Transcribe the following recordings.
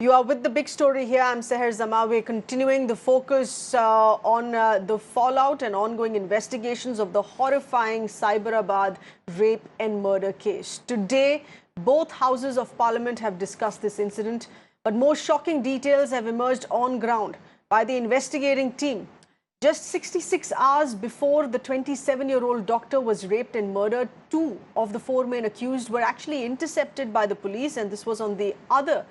You are with the big story here. I'm Seher Zamawe, continuing the focus on the fallout and ongoing investigations of the horrifying Cyberabad rape and murder case. Today, both houses of parliament have discussed this incident, but more shocking details have emerged on ground by the investigating team. Just 66 hours before the 27-year-old doctor was raped and murdered, two of the four main accused were actually intercepted by the police, and this was on the other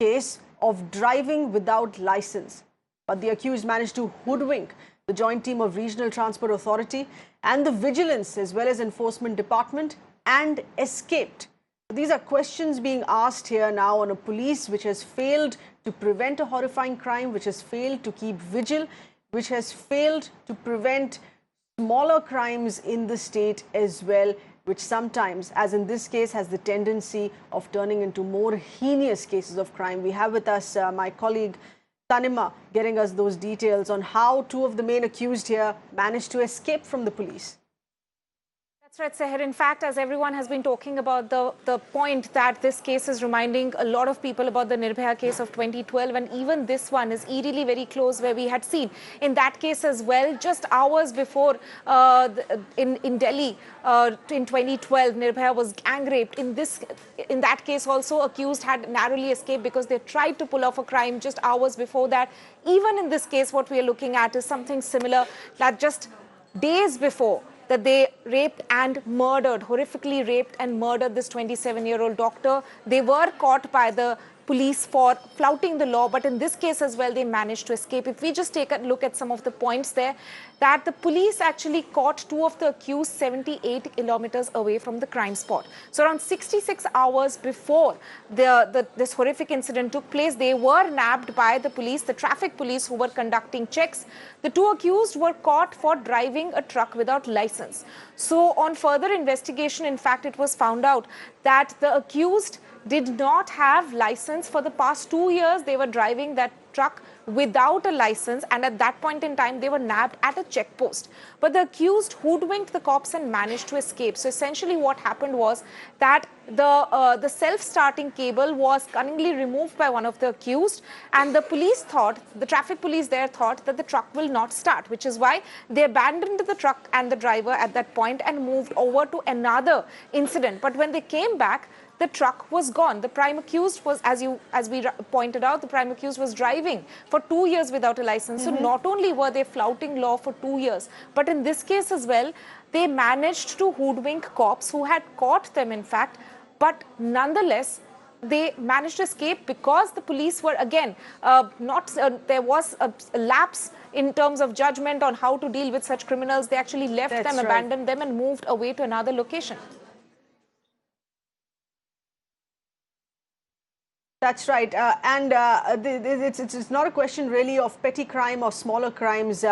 case of driving without license. But the accused managed to hoodwink the joint team of Regional Transport Authority and the Vigilance as well as Enforcement Department and escaped. These are questions being asked here now on a police which has failed to prevent a horrifying crime, which has failed to keep vigil, which has failed to prevent smaller crimes in the state as well, which sometimes, as in this case, has the tendency of turning into more heinous cases of crime. We have with us my colleague Tanima getting us those details on how two of the main accused here managed to escape from the police. That's right, Seher. In fact, as everyone has been talking about the point that this case is reminding a lot of people about the Nirbhaya case of 2012, and even this one is eerily very close, where we had seen in that case as well, just hours before in Delhi in 2012, Nirbhaya was gang raped. In that case also, accused had narrowly escaped because they tried to pull off a crime just hours before that. Even in this case, what we are looking at is something similar, that just days before that they raped and murdered, horrifically raped and murdered this 27-year-old doctor. They were caught by the police for flouting the law, but in this case as well, they managed to escape. If we just take a look at some of the points there, that the police actually caught two of the accused 78 kilometers away from the crime spot. So around 66 hours before this horrific incident took place, they were nabbed by the police, the traffic police who were conducting checks. The two accused were caught for driving a truck without license. So on further investigation, in fact, it was found out that the accused did not have license. For the past 2 years. They were driving that truck without a license, and at that point in time they were nabbed at a checkpost. But the accused hoodwinked the cops and managed to escape. So essentially what happened was that the self-starting cable was cunningly removed by one of the accused, and the police thought, the traffic police there thought, that the truck will not start, which is why they abandoned the truck and the driver at that point and moved over to another incident. But when they came back, the truck was gone. The prime accused was, as we pointed out, the prime accused was driving for 2 years without a license. So not only were they flouting law for 2 years, but in this case as well, they managed to hoodwink cops who had caught them, in fact. But nonetheless, they managed to escape because the police were again there was a lapse in terms of judgment on how to deal with such criminals. They actually left them, abandoned them, and moved away to another location. That's right. It's not a question really of petty crime or smaller crimes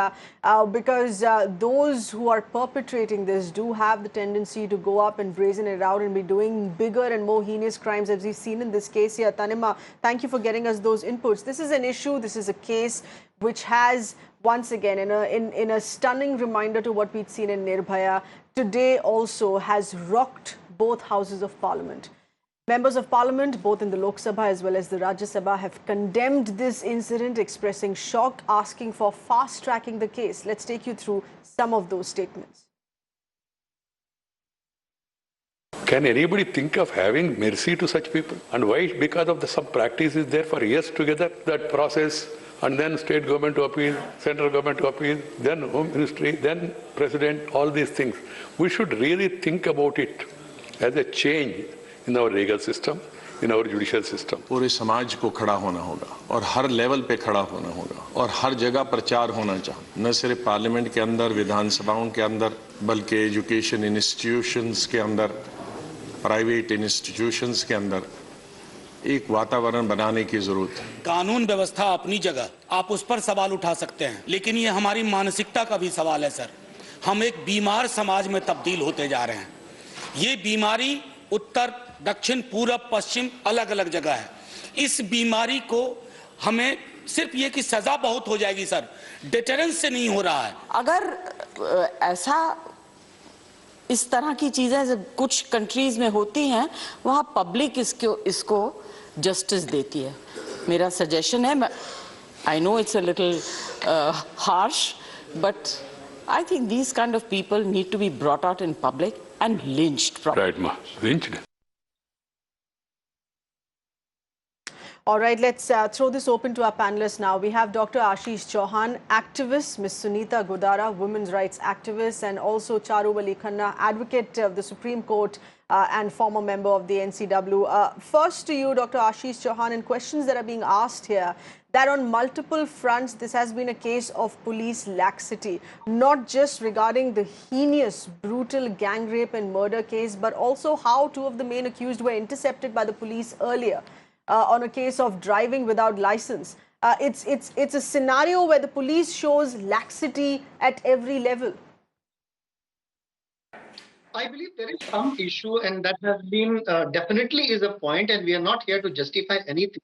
because those who are perpetrating this do have the tendency to go up and brazen it out and be doing bigger and more heinous crimes, as we've seen in this case here. Tanima, thank you for getting us those inputs. This is an issue, this is a case which has, once again, in a stunning reminder to what we'd seen in Nirbhaya, today also has rocked both houses of parliament. Members of Parliament, both in the Lok Sabha as well as the Rajya Sabha, have condemned this incident, expressing shock, asking for fast-tracking the case. Let's take you through some of those statements. Can anybody think of having mercy to such people? And why? Because of some practice is there for years together, that process, and then state government to appeal, central government to appeal, then Home Ministry, then President, all these things. We should really think about it as a change in our legal system, in our judicial system. पूरे समाज को खड़ा होना होगा और हर level पे खड़ा होना होगा और हर जगह प्रचार होना चाहिए, न सिर्फ पार्लियामेंट के अंदर, विधानसभाओं के अंदर, बल्कि एजुकेशन इंस्टीट्यूशंस के अंदर, प्राइवेट इंस्टीट्यूशंस के अंदर एक वातावरण बनाने की जरूरत है। कानून व्यवस्था अपनी जगह, आप उस पर सवाल उठा सकते हैं, लेकिन ये हमारी मानसिकता का भी सवाल है सर। हम एक बीमार समाज में तब्दील होते जा रहे हैं। ये बीमारी उत्तर, दक्षिण, पूरब, पश्चिम अलग अलग जगह है। इस बीमारी को हमें सिर्फ ये कि सजा बहुत हो जाएगी सर, डिटरेंस से नहीं हो रहा है। अगर ऐसा इस तरह की चीजें कुछ कंट्रीज में होती हैं, वहाँ पब्लिक इसको जस्टिस देती है। मेरा suggestion है, I know it's a little harsh, but I think these kind of people need to be brought out in public and lynched properly. Right, ma. Lynched. All right, let's throw this open to our panelists now. We have Dr. Ashish Chauhan, activist, Ms. Sunita Godara, women's rights activist, and also Charubali Khanna, advocate of the Supreme Court and former member of the NCW. First to you, Dr. Ashish Chauhan, and questions that are being asked here, that on multiple fronts, this has been a case of police laxity, not just regarding the heinous, brutal gang rape and murder case, but also how two of the main accused were intercepted by the police earlier. On a case of driving without license. It's a scenario where the police shows laxity at every level. I believe there is some issue, and that has been definitely is a point, and we are not here to justify anything.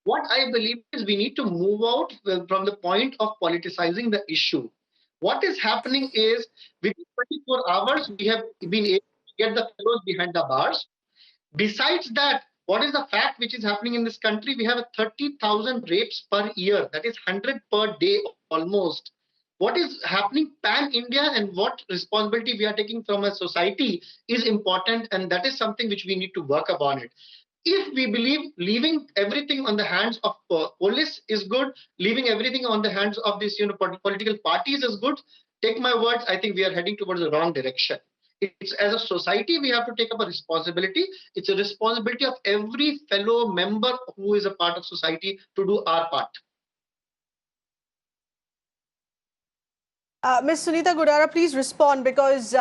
What I believe is we need to move out from the point of politicizing the issue. What is happening is within 24 hours, we have been able to get the fellows behind the bars. Besides that, what is the fact which is happening in this country? We have 30,000 rapes per year. That is 100 per day almost. What is happening pan-India and what responsibility we are taking from a society is important, and that is something which we need to work upon it. If we believe leaving everything on the hands of police is good, leaving everything on the hands of these political parties is good, take my words, I think we are heading towards the wrong direction. It's as a society we have to take up a responsibility. It's a responsibility of every fellow member who is a part of society to do our part. Ms. Sunita Godara, please respond, because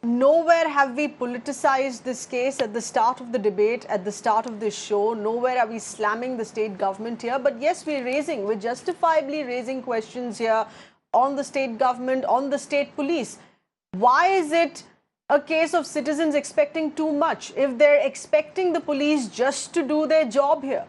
nowhere have we politicized this case at the start of the debate, at the start of this show. Nowhere are we slamming the state government here. But yes, we're justifiably raising questions here on the state government, on the state police. Why is it a case of citizens expecting too much if they're expecting the police just to do their job here?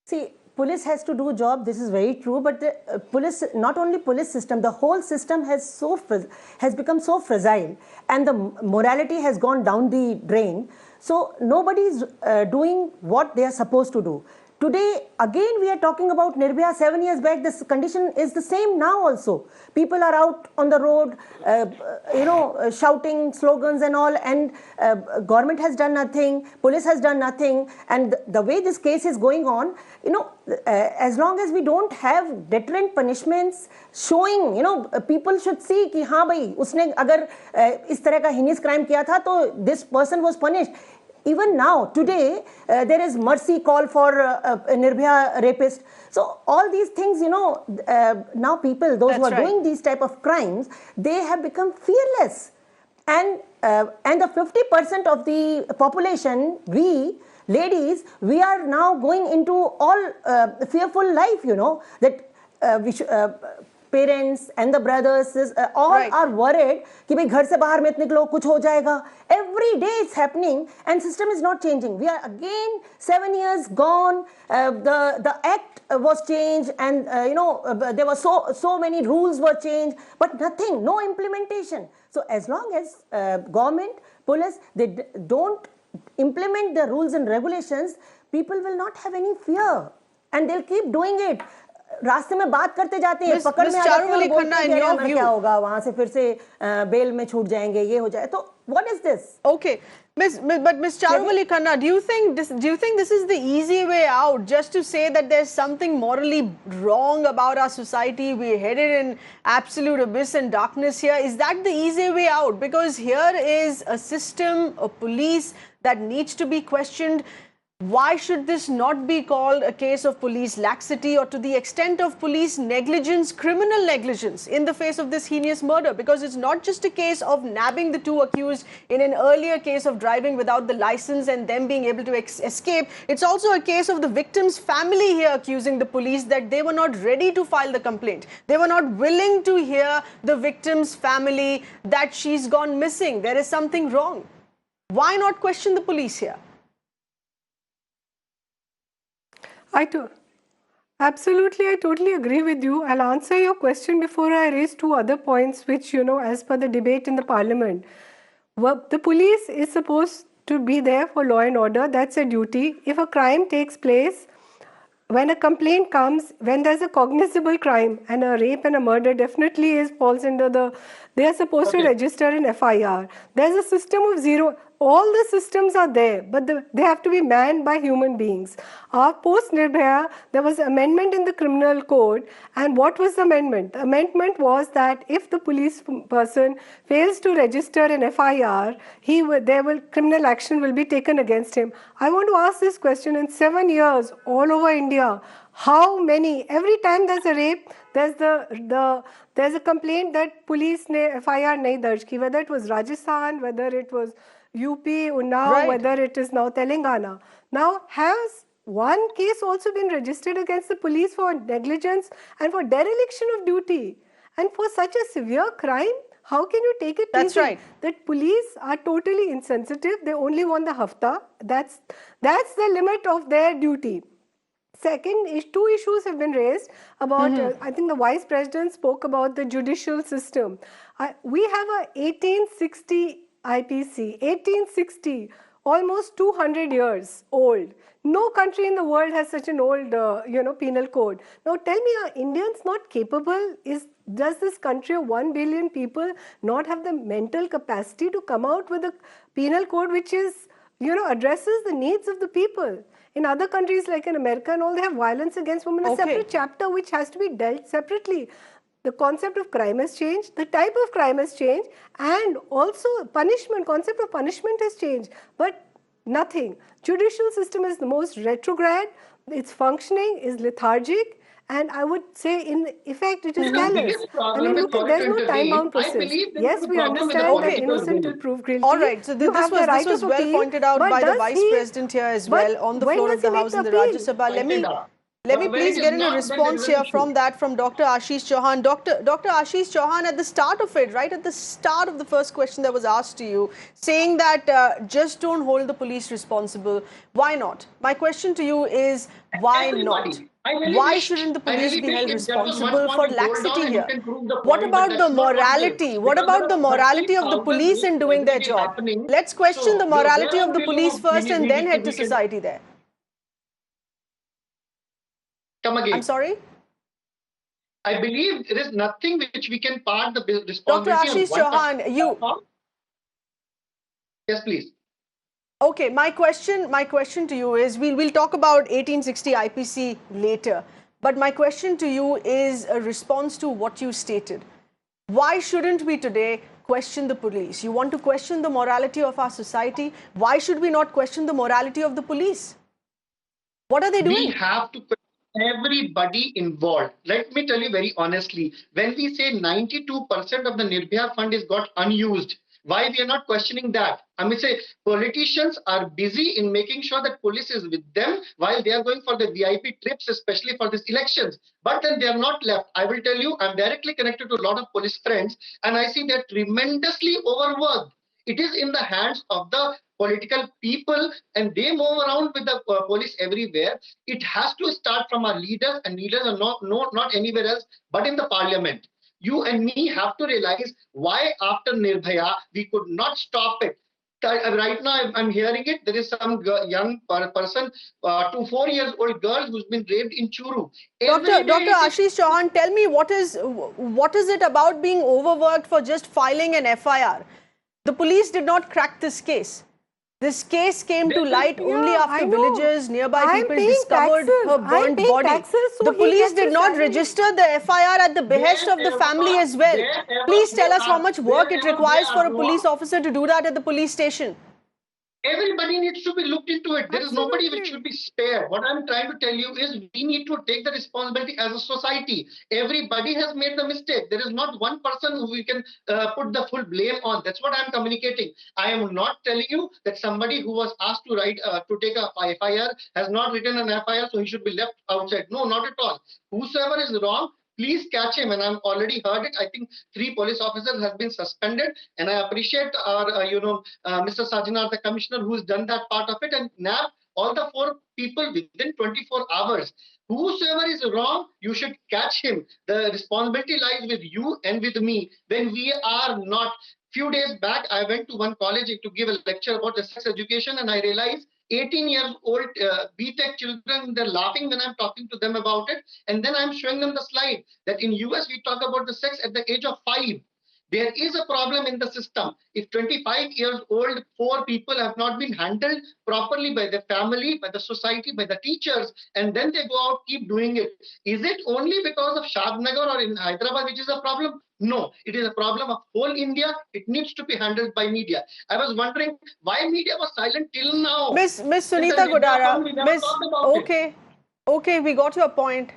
See, police has to do a job, this is very true, but the police, not only police system, the whole system has become so fragile, and the morality has gone down the drain. So nobody is doing what they are supposed to do. Today, again, we are talking about Nirbhaya. 7 years back, this condition is the same now also. People are out on the road, shouting slogans and all, and government has done nothing, police has done nothing. And the way this case is going on, as long as we don't have deterrent punishments showing, people should see कि हाँ भाई, उसने अगर इस तरह का heinous crime किया था, तो this person was punished. Even now, today, there is mercy call for Nirbhaya rapist. So all these things, now people, those who are doing these type of crimes, they have become fearless. And the 50% of the population, we, ladies, we are now going into all fearful life, that we should... parents and the brothers all are worried कि भाई घर से बाहर मत निकलो, कुछ हो जाएगा. Every day it's happening and system is not changing. We are again 7 years gone. The act was changed, and there were so many rules were changed, but nothing, no implementation. So as long as government, police, they don't implement the rules and regulations, people will not have any fear, and they'll keep doing it. रास्ते में बात करते जाते हैं, पकड़ में आ जाते हैं और बोलते हैं क्या होगा, वहां से फिर से बेल में छूट जाएंगे, ये हो जाए. तो what is this? Okay, but Ms. Charubali Khanna, do you think this is the easy way out? Just to say that there's something morally wrong about our society, we're headed in absolute abyss and darkness here. Is that the easy way out? Because here is a system, a police that needs to be questioned. Why should this not be called a case of police laxity, or to the extent of police negligence, criminal negligence in the face of this heinous murder? Because it's not just a case of nabbing the two accused in an earlier case of driving without the license and them being able to escape. It's also a case of the victim's family here accusing the police that they were not ready to file the complaint. They were not willing to hear the victim's family that she's gone missing. There is something wrong. Why not question the police here? Absolutely, I totally agree with you. I'll answer your question before I raise two other points which, as per the debate in the parliament. Well, the police is supposed to be there for law and order. That's a duty. If a crime takes place, when a complaint comes, when there's a cognizable crime, and a rape and a murder definitely falls under they are supposed to register an FIR. There's a system of zero. All the systems are there, but they have to be manned by human beings. Post Nirbhaya, there was an amendment in the criminal code, and what was the amendment? The amendment was that if the police person fails to register an FIR, criminal action will be taken against him. I want to ask this question: in 7 years, all over India, how many? Every time there's a rape, there's a complaint that police ne FIR nahi darj ki, whether it was Rajasthan, whether it was UP, Unnao, Right. whether it is now Telangana. Now, has one case also been registered against the police for negligence and for dereliction of duty? And for such a severe crime, how can you take it That's easy? right. That police are totally insensitive. They only want the hafta. That's the limit of their duty. Second, two issues have been raised about, I think the Vice President spoke about the judicial system. We have a 1860 IPC, 1860, almost 200 years old. No country in the world has such an old, penal code. Now tell me, are Indians not capable? Does this country of 1 billion people not have the mental capacity to come out with a penal code which is, addresses the needs of the people? In other countries like in America and all, they have violence against women, a separate chapter which has to be dealt separately. The concept of crime has changed, the type of crime has changed, and also concept of punishment has changed, but nothing. Judicial system is the most retrograde, its functioning is lethargic, and I would say in effect it is callous. I mean, look, there's no time-bound process. Yes, we understand that innocent till proved guilty. All right, so You have the right this was of well appeal, pointed out but by the does Vice he- President here as but well on the when floor does of the he make House in the appeal? Rajya Sabha. Let me please get in a response here from Dr. Ashish Chauhan. Dr. Ashish Chauhan, at the start of it, right at the start of the first question that was asked to you, saying that just don't hold the police responsible. Why not? My question to you is, why not? Why shouldn't the police be held responsible for laxity here? What about the morality? What about the morality of the police in doing their job? Let's question the morality of the police first and then head to society there. Come again. I'm sorry? I believe there is nothing which we can part the Dr. responsibility Ashish on one Chauhan, you... Yes, please. Okay, my question to you is, we'll talk about 1860 IPC later, but my question to you is a response to what you stated. Why shouldn't we today question the police? You want to question the morality of our society? Why should we not question the morality of the police? What are they doing? We have to question everybody involved. Let me tell you very honestly, when we say 92% of the Nirbhaya fund is got unused, why we are not questioning that? I mean, say politicians are busy in making sure that police is with them while they are going for the VIP trips, especially for these elections. But then they are not left. I will tell you, I'm directly connected to a lot of police friends, and I see they're tremendously overworked. It is in the hands of the political people, and they move around with the police everywhere. It has to start from our leaders, and leaders are not anywhere else but in the parliament. You and me have to realize why after Nirbhaya we could not stop it. Right now I'm hearing it. There is some young person, 4 years old girl who's been raped in Churu. Dr. Ashish Chauhan, tell me what is it about being overworked for just filing an FIR? The police did not crack this case. This case came to light only after villagers, nearby people discovered her burnt body. The police did not register the FIR at the behest of the family as well. Please tell us how much work it requires for a police officer to do that at the police station. Everybody needs to be looked into it. There is nobody which should be spared. What I'm trying to tell you is we need to take the responsibility as a society. Everybody has made the mistake. There is not one person who we can put the full blame on. That's what I'm communicating. I am not telling you that somebody who was asked to take a FIR has not written an FIR, so he should be left outside. No, not at all. Whosoever is wrong, please catch him. And I've already heard it. I think 3 police officers have been suspended. And I appreciate our, Mr. Sajinar, the commissioner, who's done that part of it, and nab all the 4 people within 24 hours. Whosoever is wrong, you should catch him. The responsibility lies with you and with me. When we are not Few days back, I went to one college to give a lecture about the sex education, and I realized 18 years old BTech children, they're laughing when I'm talking to them about it. And then I'm showing them the slide that in US, we talk about the sex at the age of 5. There is a problem in the system. If 25 years old, 4 people have not been handled properly by the family, by the society, by the teachers, and then they go out, keep doing it. Is it only because of Shadnagar or in Hyderabad, which is a problem? No, it is a problem of whole India. It needs to be handled by media. I was wondering why media was silent till now. Miss Till the Sunita Nirbhaya Godara, Fund, we never talked about it. okay, we got your point.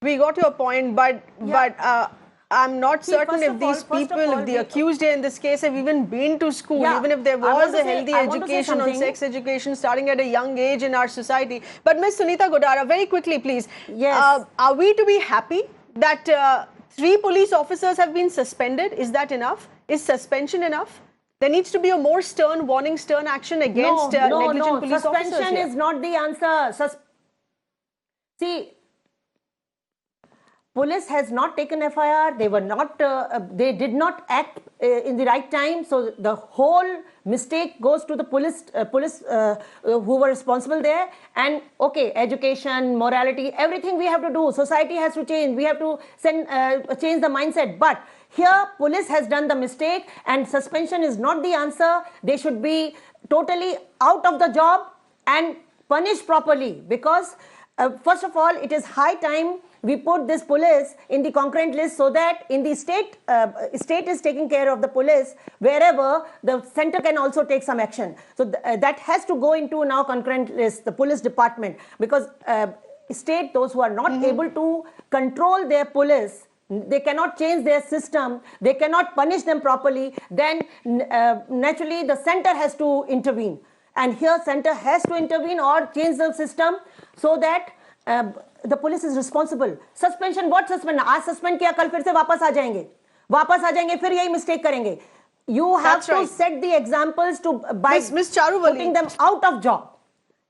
We got your point, but I'm not certain if these people, the accused here in this case, have even been to school, even if there was a healthy education on sex education starting at a young age in our society. But Miss Sunita Godara, very quickly, please. Yes. Are we to be happy that 3 police officers have been suspended? Is that enough? Is suspension enough? There needs to be a more stern warning, stern action against negligent police officers. Suspension is not the answer. See, police has not taken FIR. They were not. They did not act in the right time. So the whole mistake goes to the police. Who were responsible there. And okay, education, morality, everything we have to do. Society has to change. We have to change the mindset. But here, police has done the mistake, and suspension is not the answer. They should be totally out of the job and punished properly, because first of all, it is high time we put this police in the concurrent list, so that in the state is taking care of the police, wherever the center can also take some action. So that has to go into now concurrent list, the police department, because state, those who are not able to control their police, they cannot change their system, they cannot punish them properly, then naturally the center has to intervene. And here center has to intervene or change the system so that the police is responsible. Suspension, what suspension? आज suspend किया, कल फिर से वापस आ जाएंगे, फिर यही mistake करेंगे. You have to set the examples to by Miss Charuvali, putting them out of job.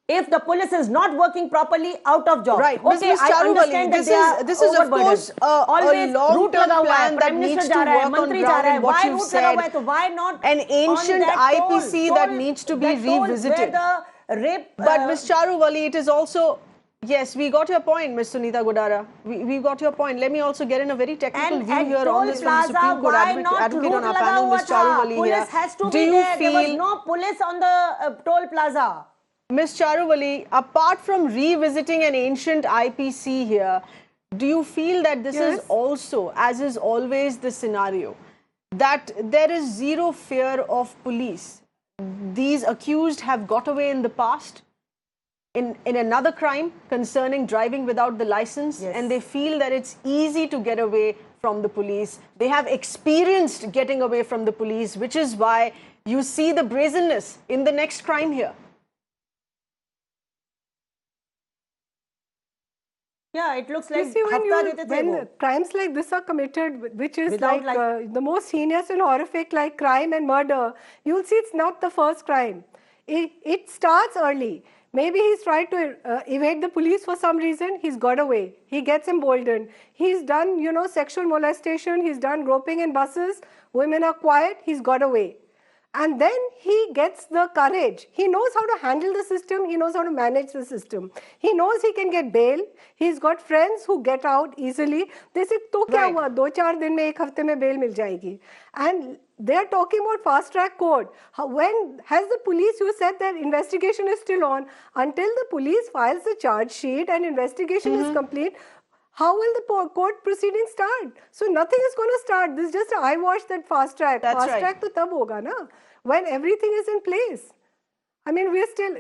If the police is not working properly, out of job. Right. Okay, Miss Charuvali, I understand this is of course a long-term plan that needs to work on ground, and what you've said, why not an ancient IPC that needs to be revisited. But Miss Charuvali, it is also... Yes, we got your point, Ms. Sunita Godara. We got your point. Let me also get in a very technical view here on this from the Supreme Court advocate on our panel, Ms. Charuvali here. Do you feel... There was no police on the toll plaza. Ms. Charuvali, apart from revisiting an ancient IPC here, do you feel that this is also, as is always the scenario, that there is zero fear of police? These accused have got away in the past in another crime concerning driving without the license, and they feel that it's easy to get away from the police. They have experienced getting away from the police, which is why you see the brazenness in the next crime here. Yeah, it looks like you see, when crimes like this are committed, which is the most heinous and horrific, like crime and murder, you'll see it's not the first crime. It starts early. Maybe he's tried to evade the police for some reason. He's got away. He gets emboldened. He's done, sexual molestation. He's done groping in buses. Women are quiet. He's got away. And then he gets the courage. He knows how to handle the system. He knows how to manage the system. He knows he can get bail. He's got friends who get out easily. They say, "To kya hua? 2-4 दिन में 1 हफ्ते में bail मिल जाएगी." And they're talking about fast track court. When has the police, you said that investigation is still on, until the police files the charge sheet and investigation is complete, how will the court proceedings start? So nothing is going to start. This is just an eyewash, that fast track. That's fast track to tab hoga na, when everything is in place. I mean, we're still,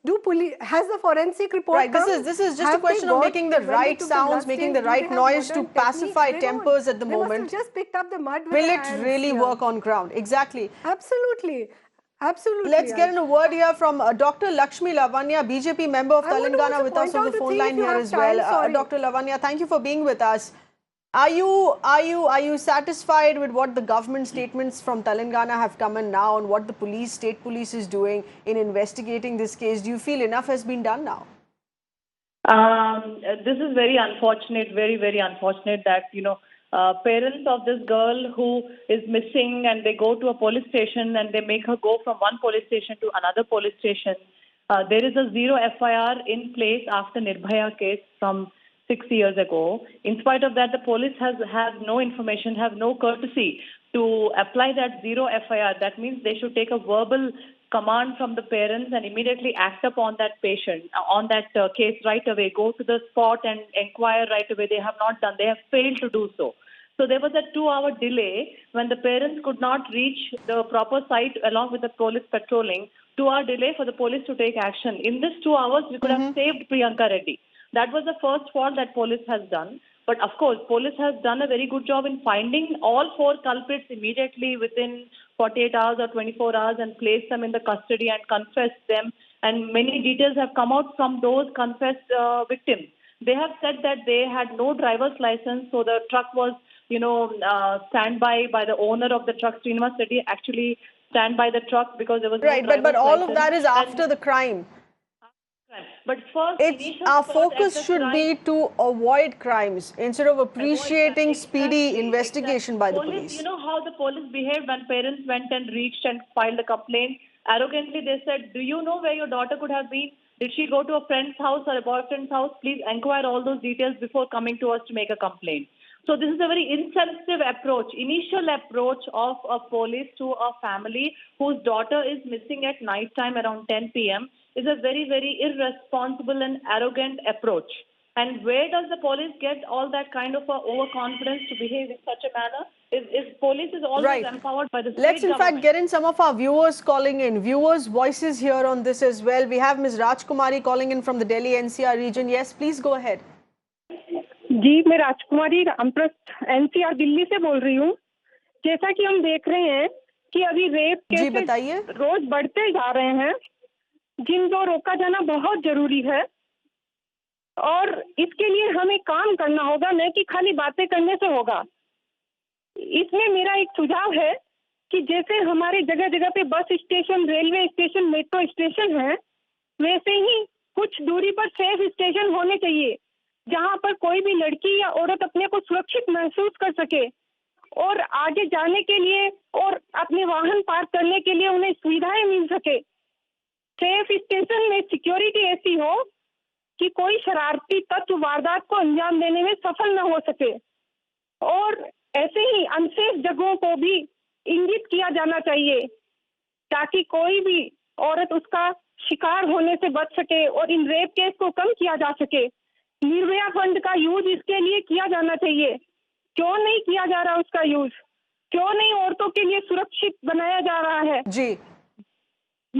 do police, has the forensic report come? This is just a question of making the right sounds, making the right noise to pacify tempers at the moment. They must have just picked up the mud. Will it really work on ground? Exactly. Absolutely. Absolutely. Let's get in a word here from Dr. Lakshmi Lavanya, BJP member of Telangana, with us on the phone line here as well. Dr. Lavanya, thank you for being with us. Are you satisfied with what the government statements from Telangana have come in now, and what the state police is doing in investigating this case? Do you feel enough has been done now? This is very unfortunate, very, very unfortunate that, parents of this girl who is missing, and they go to a police station and they make her go from one police station to another police station. There is a zero FIR in place after Nirbhaya case from 6 years ago. In spite of that, the police has no information, have no courtesy to apply that zero FIR. That means they should take a verbal command from the parents and immediately act upon that patient, on that case right away, go to the spot and inquire right away. They have not done. They have failed to do so. So there was a 2-hour delay when the parents could not reach the proper site along with the police patrolling. 2-hour delay for the police to take action. In this 2 hours, we could have saved Priyanka Reddy. That was the first fault that police has done. But of course, police has done a very good job in finding all 4 culprits immediately within 48 hours or 24 hours and placed them in the custody and confessed them. And many details have come out from those confessed victims. They have said that they had no driver's license, so the truck was, standby by the owner of the truck, Srinivas Reddy, actually stand by the truck because there was no driver's license. But all of that is after the crime. But first, our focus should be to avoid crimes instead of appreciating speedy investigation by the police. You know how the police behaved when parents went and reached and filed a complaint? Arrogantly, they said, do you know where your daughter could have been? Did she go to a friend's house or a boyfriend's house? Please inquire all those details before coming to us to make a complaint. So this is a very insensitive approach, initial approach of a police to a family whose daughter is missing at night time around 10 p.m. is a very, very irresponsible and arrogant approach. And where does the police get all that kind of overconfidence to behave in such a manner? Police is always empowered by the state Let's in government. fact get in some of our viewers calling in. Viewers' voices here on this as well. We have Ms. Rajkumari calling in from the Delhi NCR region. Yes, please go ahead. जी मैं राजकुमारी Ramprastha NCR Delhi से बोल रही हूँ। जैसा कि हम देख रहे हैं कि अभी रेप केसेस रोज बढ़ते जा रहे हैं, जिनको रोका जाना बहुत जरूरी है और इसके लिए हमें काम करना होगा, न कि खाली बातें करने से होगा। इसमें मेरा एक सुझाव है कि जैसे हमारे जगह जगह पे bus station, railway station, metro station है, वैसे ही कुछ दूरी पर सेफ स्टेशन होने चाहिए जहां पर कोई भी लड़की या औरत अपने को सुरक्षित महसूस कर सके और आगे जाने के लिए और अपने वाहन पार्क करने के लिए उन्हें सुविधाएं मिल सके। सेफ स्टेशन में सिक्योरिटी ऐसी हो कि कोई शरारती तत्व वारदात को अंजाम देने में सफल न हो सके और ऐसे ही अनसेफ जगहों को भी इंगित किया जाना चाहिए ताकि कोई भी औरत उसका शिकार होने से बच सके और इन रेप केस को कम किया जा सके। निर्भया फंड का यूज इसके लिए किया जाना चाहिए। क्यों नहीं किया जा रहा उसका यूज? क्यों नहीं औरतों के लिए सुरक्षित बनाया जा रहा है? जी,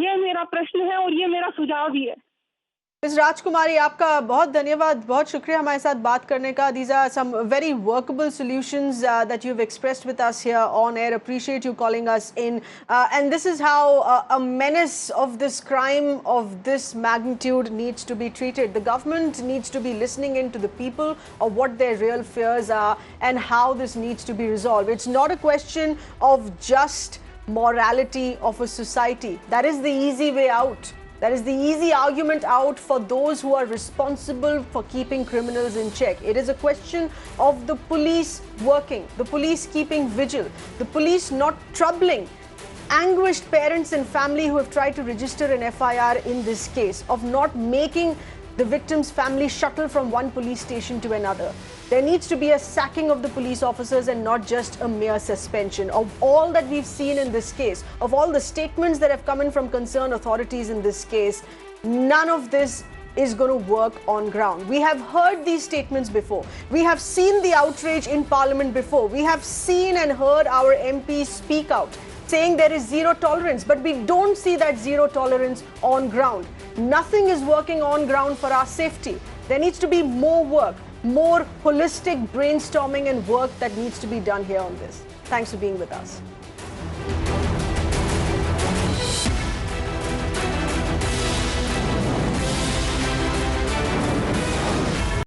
ये मेरा प्रश्न है और ये मेरा सुझाव भी है। Ms. Rajkumari, आपका बहुत धन्यवाद, बहुत शुक्रिया हमारे साथ बात करने का. These are some very workable solutions that you've expressed with us here on air. Appreciate you calling us in. And this is how a menace of this crime of this magnitude needs to be treated. The government needs to be listening in to the people of what their real fears are and how this needs to be resolved. It's not a question of just morality of a society. That is the easy way out. That is the easy argument out for those who are responsible for keeping criminals in check. It is a question of the police working, the police keeping vigil, the police not troubling anguished parents and family who have tried to register an FIR in this case, of not making the victim's family shuttle from one police station to another. There needs to be a sacking of the police officers and not just a mere suspension. Of all that we've seen in this case, of all the statements that have come in from concerned authorities in this case, none of this is going to work on ground. We have heard these statements before. We have seen the outrage in Parliament before. We have seen and heard our MPs speak out, saying there is zero tolerance, but we don't see that zero tolerance on ground. Nothing is working on ground for our safety. There needs to be more work, more holistic brainstorming and work that needs to be done here on this. Thanks for being with us.